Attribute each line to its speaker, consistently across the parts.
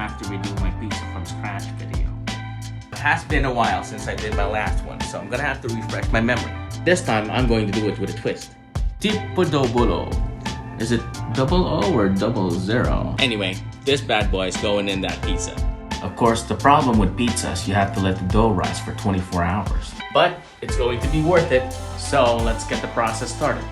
Speaker 1: have to redo my pizza from scratch video. It has been a while since I did my last one, so I'm gonna have to refresh my memory. This time, I'm going to do it with a twist. Tipo Dobulo. Is it double O or double zero? Anyway, this bad boy is going in that pizza. Of course, the problem with pizza is you have to let the dough rise for 24 hours. But it's going to be worth it, so let's get the process started.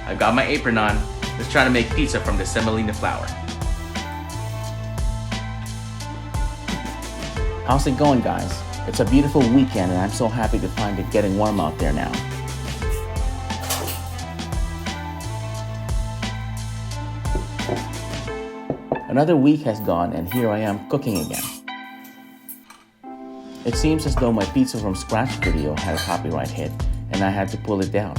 Speaker 1: I've got my apron on. Let's try to make pizza from the semolina flour.
Speaker 2: How's it going, guys? It's a beautiful weekend and I'm so happy to find it getting warm out there now. Another week has gone and here I am cooking again. It seems as though my pizza from scratch video had a copyright hit and I had to pull it down.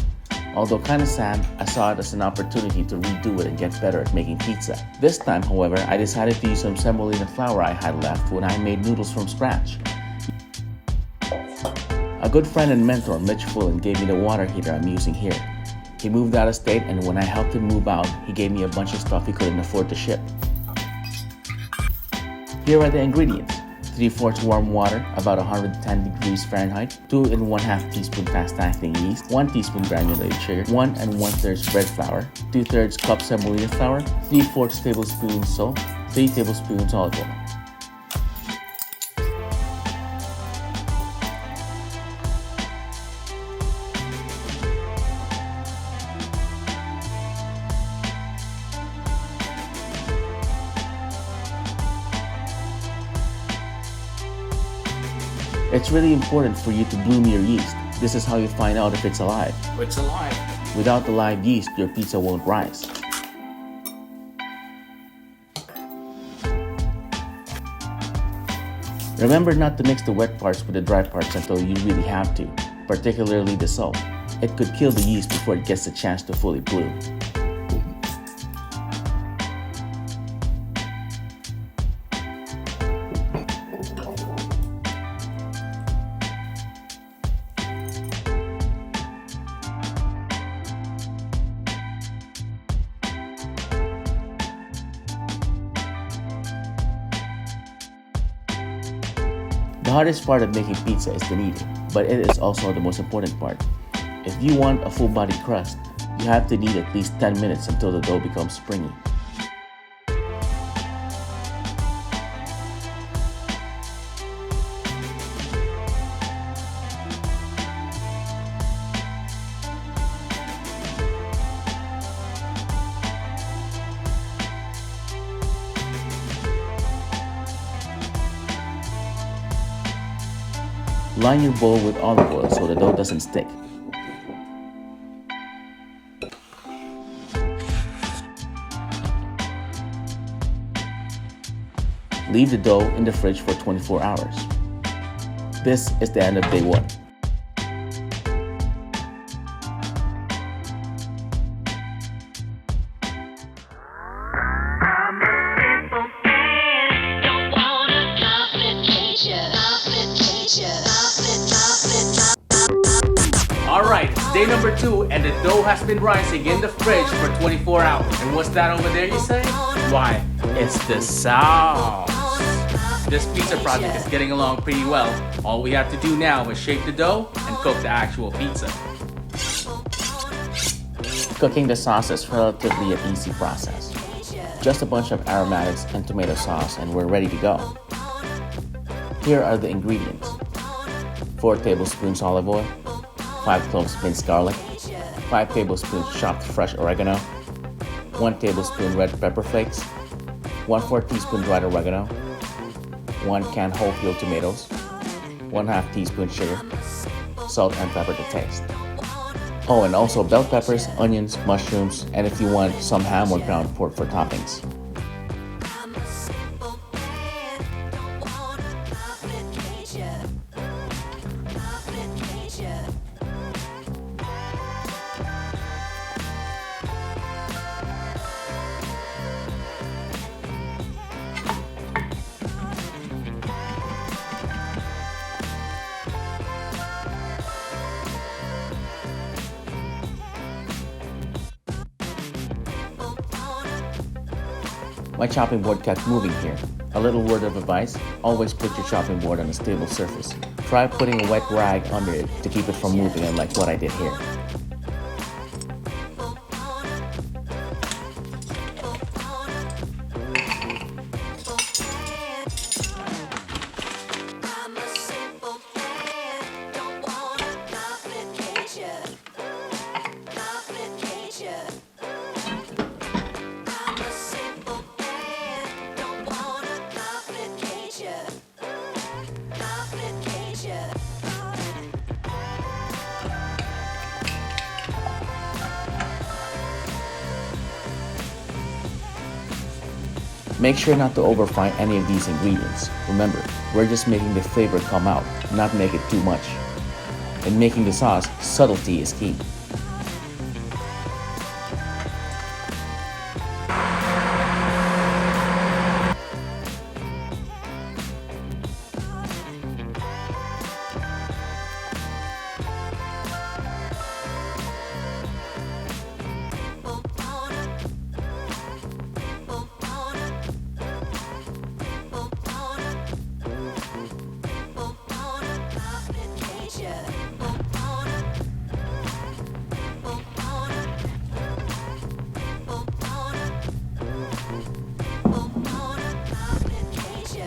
Speaker 2: Although kinda sad, I saw it as an opportunity to redo it and get better at making pizza. This time, however, I decided to use some semolina flour I had left when I made noodles from scratch. A good friend and mentor, Mitch Fullen, gave me the water heater I'm using here. He moved out of state and when I helped him move out, he gave me a bunch of stuff he couldn't afford to ship. Here are the ingredients. 3/4 warm water, about 110 degrees Fahrenheit, 2 1/2 teaspoon fast-acting yeast, 1 teaspoon granulated sugar, 1 1/3 bread flour, 2/3 cup semolina flour, 3/4 tablespoons salt, 3 tablespoons olive oil. It's really important for you to bloom your yeast. This is how you find out if it's alive.
Speaker 1: It's alive.
Speaker 2: Without the live yeast, your pizza won't rise. Remember not to mix the wet parts with the dry parts until you really have to, particularly the salt. It could kill the yeast before it gets a chance to fully bloom. The hardest part of making pizza is the kneading, but it is also the most important part. If you want a full-body crust, you have to knead at least 10 minutes until the dough becomes springy. Line your bowl with olive oil so the dough doesn't stick. Leave the dough in the fridge for 24 hours. This is the end of day 1.
Speaker 1: Alright, it's day number 2 and the dough has been rising in the fridge for 24 hours. And what's that over there, you say? Why, it's the sauce. This pizza project is getting along pretty well. All we have to do now is shape the dough and cook the actual pizza.
Speaker 2: Cooking the sauce is relatively an easy process. Just a bunch of aromatics and tomato sauce and we're ready to go. Here are the ingredients. 4 tablespoons olive oil, 5 cloves minced garlic, 5 tablespoons chopped fresh oregano, 1 tablespoon red pepper flakes, 1/4 teaspoon dried oregano, 1 can whole peeled tomatoes, 1/2 teaspoon sugar, salt and pepper to taste. Oh, and also bell peppers, onions, mushrooms, and if you want, some ham or ground pork for toppings. My chopping board kept moving here. A little word of advice, always put your chopping board on a stable surface. Try putting a wet rag under it to keep it from moving, like what I did here. Make sure not to overfry any of these ingredients. Remember, we're just making the flavor come out, not make it too much. In making the sauce, subtlety is key.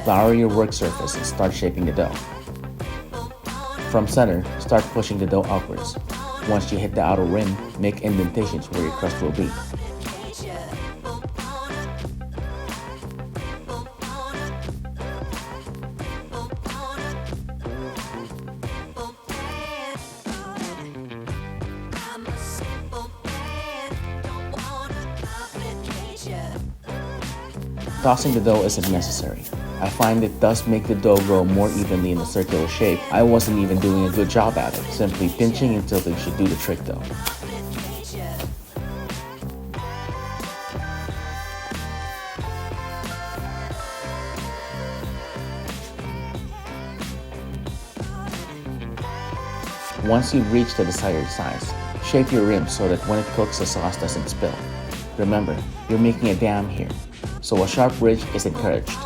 Speaker 2: Flour your work surface and start shaping the dough. From center, start pushing the dough outwards. Once you hit the outer rim, make indentations where your crust will be. Tossing the dough isn't necessary. I find it does make the dough grow more evenly in a circular shape. I wasn't even doing a good job at it. Simply pinching and tilting should do the trick though. Once you've reached the desired size, shape your rim so that when it cooks the sauce doesn't spill. Remember, you're making a dam here, so a sharp ridge is encouraged.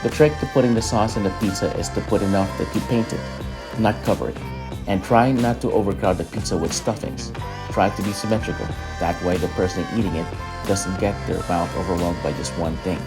Speaker 2: The trick to putting the sauce in the pizza is to put enough that you paint it, not cover it. And try not to overcrowd the pizza with stuffings. Try to be symmetrical. That way the person eating it doesn't get their mouth overwhelmed by just one thing.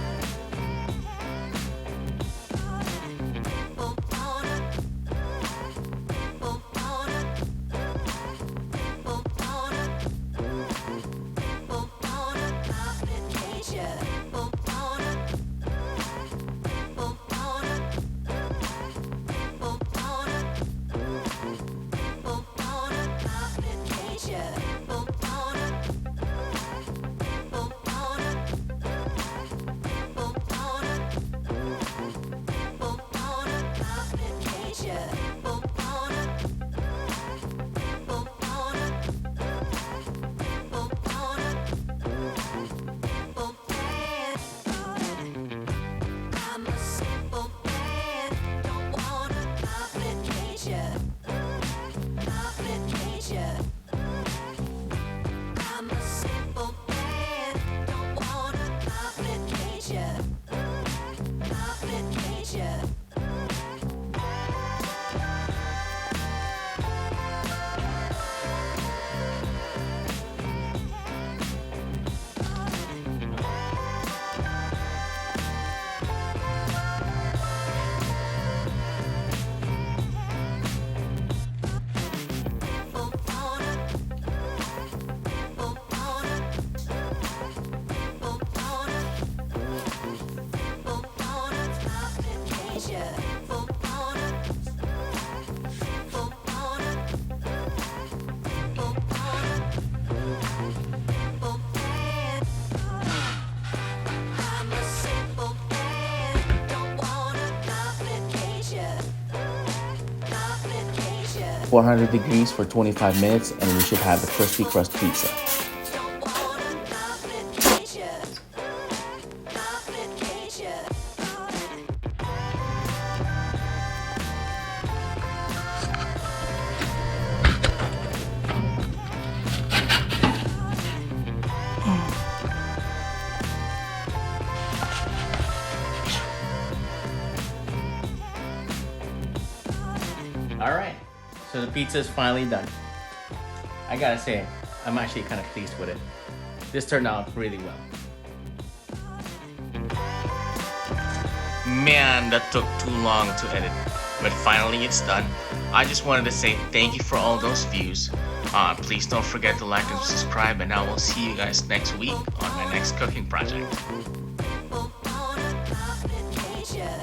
Speaker 2: 400 degrees for 25 minutes, and we should have a crispy crust pizza.
Speaker 1: Alright, so the pizza is finally done. I gotta say, I'm actually kind of pleased with it. This turned out really well. Man, that took too long to edit, but finally it's done. I just wanted to say thank you for all those views. Please don't forget to like and subscribe, and I will see you guys next week on my next cooking project.